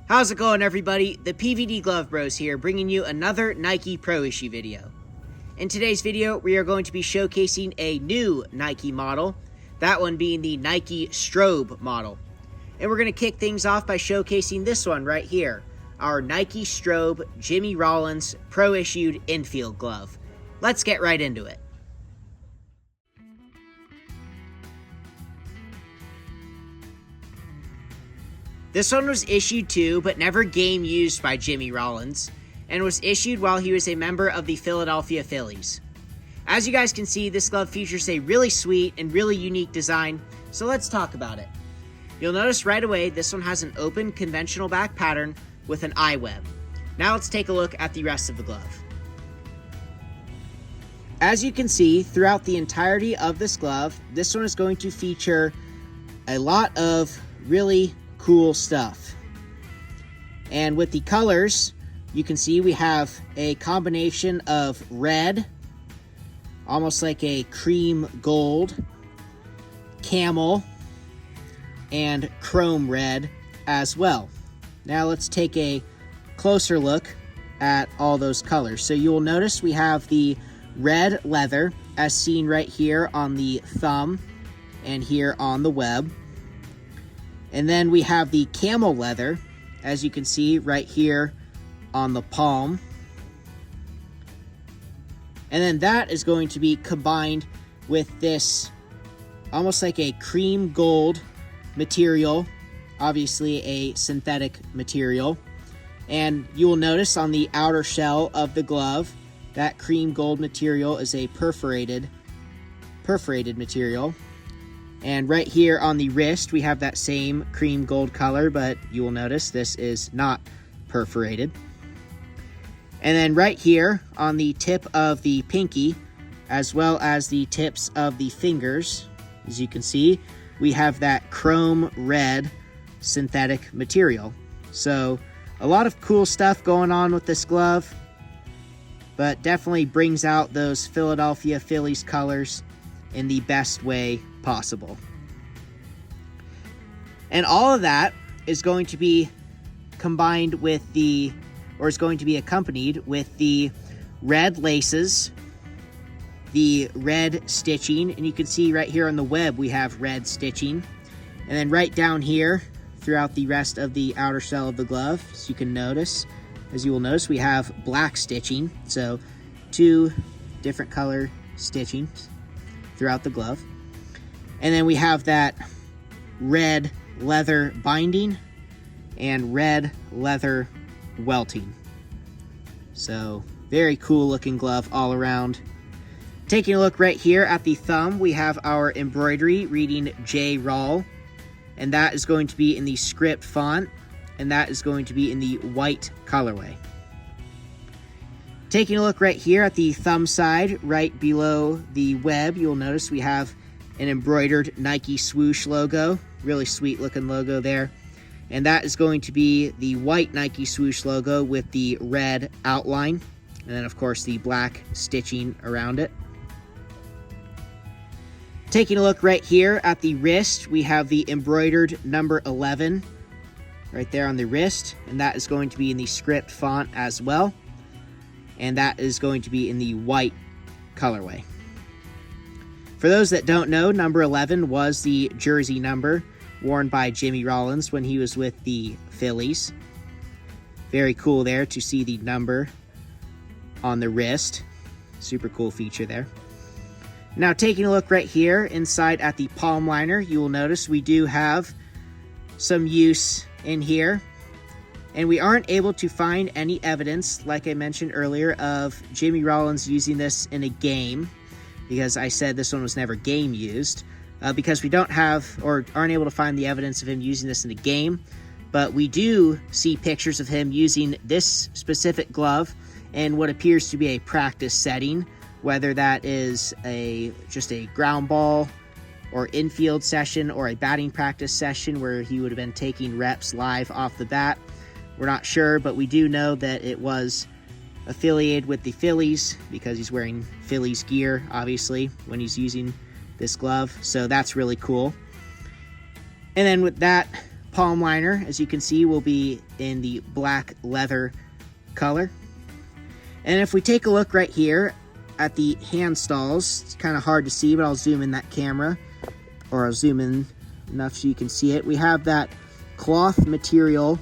How's it going, everybody? The PVD Glove Bros here, bringing you another Nike Pro Issue video. In today's video, we are going to be showcasing a new Nike model, that one being the Nike Strobe model. And we're going to kick things off by showcasing this one right here, our Nike Strobe Jimmy Rollins Pro Issued Infield Glove. Let's get right into it. This one was issued to, but never game used by Jimmy Rollins, and was issued while he was a member of the Philadelphia Phillies. As you guys can see, this glove features a really sweet and really unique design, so let's talk about it. You'll notice right away this one has an open conventional back pattern with an eye web. Now let's take a look at the rest of the glove. As you can see, throughout the entirety of this glove, this one is going to feature a lot of really cool stuff. And with the colors, you can see we have a combination of red, almost like a cream gold, camel, and chrome red as well. Now let's take a closer look at all those colors. So you will notice we have the red leather as seen right here on the thumb and here on the web. And then we have the camel leather, as you can see right here on the palm. And then that is going to be combined with this almost like a cream gold material, obviously a synthetic material. And you will notice on the outer shell of the glove, that cream gold material is a perforated material. And right here on the wrist, we have that same cream gold color, but you will notice this is not perforated. And then right here on the tip of the pinky, as well as the tips of the fingers, as you can see, we have that chrome red synthetic material. So a lot of cool stuff going on with this glove, but definitely brings out those Philadelphia Phillies colors in the best way possible. And all of that is going to be combined with is going to be accompanied with the red laces, the red stitching, and you can see right here on the web we have red stitching. And then right down here throughout the rest of the outer shell of the glove, as you will notice, we have black stitching. So two different color stitchings throughout the glove. And then we have that red leather binding and red leather welting. So very cool looking glove all around. Taking a look right here at the thumb, we have our embroidery reading J Roll, and that is going to be in the script font, and that is going to be in the white colorway. Taking a look right here at the thumb side, right below the web, you'll notice we have an embroidered Nike swoosh logo. Really sweet looking logo there. And that is going to be the white Nike swoosh logo with the red outline. And then of course the black stitching around it. Taking a look right here at the wrist, we have the embroidered number 11 right there on the wrist. And that is going to be in the script font as well. And that is going to be in the white colorway. For those that don't know, number 11 was the jersey number worn by Jimmy Rollins when he was with the Phillies. Very cool there to see the number on the wrist. Super cool feature there. Now taking a look right here inside at the palm liner, you will notice we do have some use in here. And we aren't able to find any evidence, like I mentioned earlier, of Jimmy Rollins using this in a game, because I said this one was never game used, because we don't have or aren't able to find the evidence of him using this in a game. But we do see pictures of him using this specific glove in what appears to be a practice setting, whether that is just a ground ball or infield session or a batting practice session where he would have been taking reps live off the bat. We're not sure, but we do know that it was affiliated with the Phillies because he's wearing Phillies gear, obviously, when he's using this glove. So that's really cool. And then with that palm liner, as you can see, will be in the black leather color. And if we take a look right here at the hand stalls, it's kind of hard to see, but I'll zoom in that camera, or I'll zoom in enough so you can see it. We have that cloth material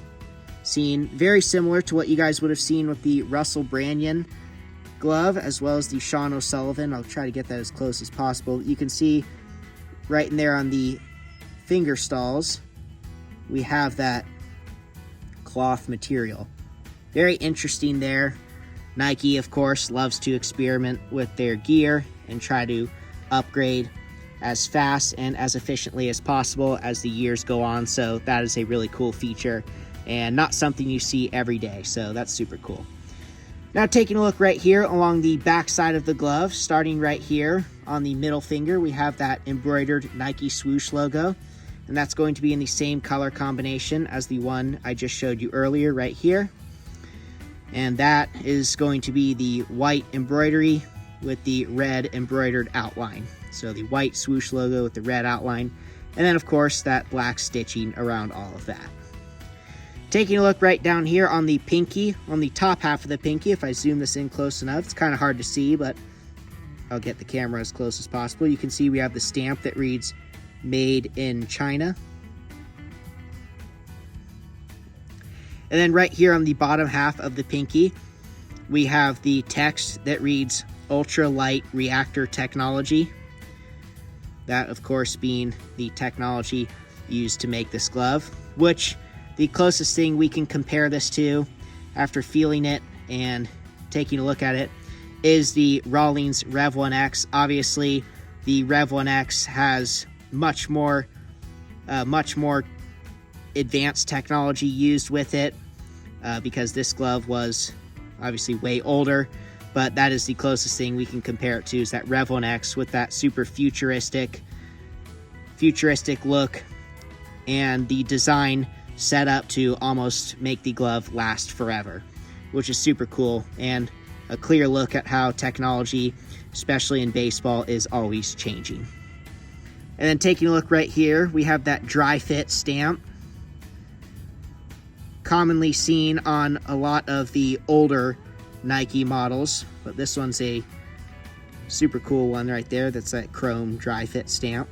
seen, very similar to what you guys would have seen with the Russell Branyan glove, as well as the Sean O'Sullivan. I'll try to get that as close as possible. You can see right in there on the finger stalls, we have that cloth material. Very interesting there. Nike, of course, loves to experiment with their gear and try to upgrade as fast and as efficiently as possible as the years go on. So that is a really cool feature and not something you see every day. So that's super cool. Now taking a look right here along the back side of the glove, starting right here on the middle finger, we have that embroidered Nike swoosh logo. And that's going to be in the same color combination as the one I just showed you earlier right here. And that is going to be the white embroidery with the red embroidered outline. So the white swoosh logo with the red outline. And then of course that black stitching around all of that. Taking a look right down here on the pinky, on the top half of the pinky, if I zoom this in close enough, it's kind of hard to see, but I'll get the camera as close as possible. You can see we have the stamp that reads "Made in China." And then right here on the bottom half of the pinky, we have the text that reads "Ultra Light Reactor Technology." That, of course, being the technology used to make this glove, which the closest thing we can compare this to, after feeling it and taking a look at it, is the Rollins Rev 1X. Obviously, the Rev 1X has much more advanced technology used with it because this glove was obviously way older, but that is the closest thing we can compare it to, is that Rev 1X with that super futuristic look and the design set up to almost make the glove last forever, which is super cool, and a clear look at how technology, especially in baseball, is always changing. And then taking a look right here, we have that dry fit stamp, commonly seen on a lot of the older Nike models, but this one's a super cool one right there. That's that chrome dry fit stamp.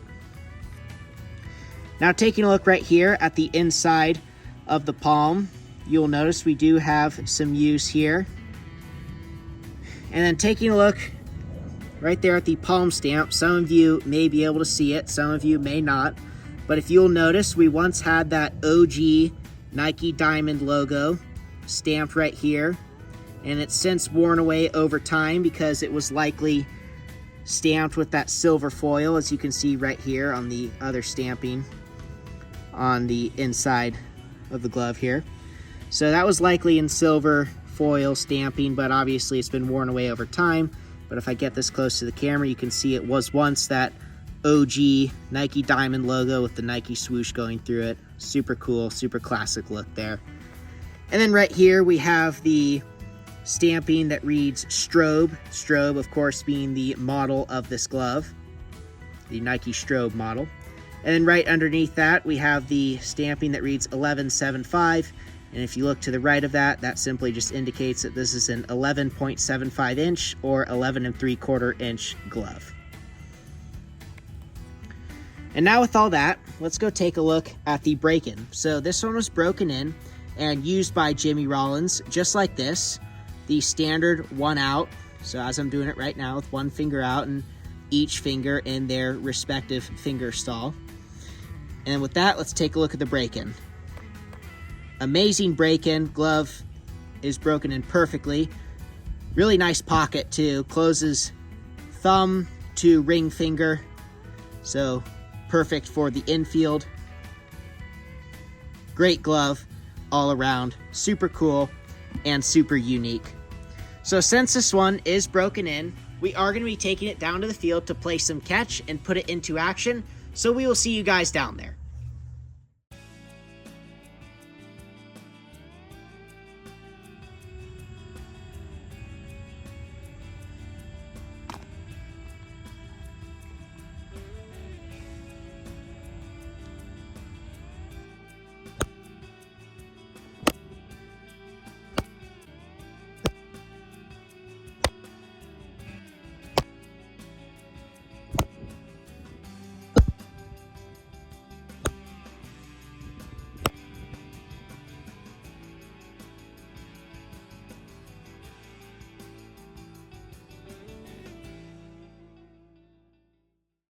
Now taking a look right here at the inside of the palm, you'll notice we do have some use here. And then taking a look right there at the palm stamp, some of you may be able to see it, some of you may not, but if you'll notice, we once had that OG Nike Diamond logo stamped right here, and it's since worn away over time because it was likely stamped with that silver foil, as you can see right here on the other stamping on the inside of the glove here. So that was likely in silver foil stamping, but obviously it's been worn away over time. But if I get this close to the camera, you can see it was once that OG Nike Diamond logo with the Nike swoosh going through it. Super cool, super classic look there. And then right here we have the stamping that reads Strobe. Strobe, of course, being the model of this glove, the Nike Strobe model. And then right underneath that, we have the stamping that reads 11.75. And if you look to the right of that, that simply just indicates that this is an 11.75 inch or 11.75 inch glove. And now with all that, let's go take a look at the break-in. So this one was broken in and used by Jimmy Rollins, just like this. The standard one out. So as I'm doing it right now with one finger out and each finger in their respective finger stall. And with that, let's take a look at the break-in. Amazing break-in. Glove is broken in perfectly. Really nice pocket too. Closes thumb to ring finger. So perfect for the infield. Great glove all around. Super cool and super unique. So since this one is broken in, we are going to be taking it down to the field to play some catch and put it into action. So we will see you guys down there.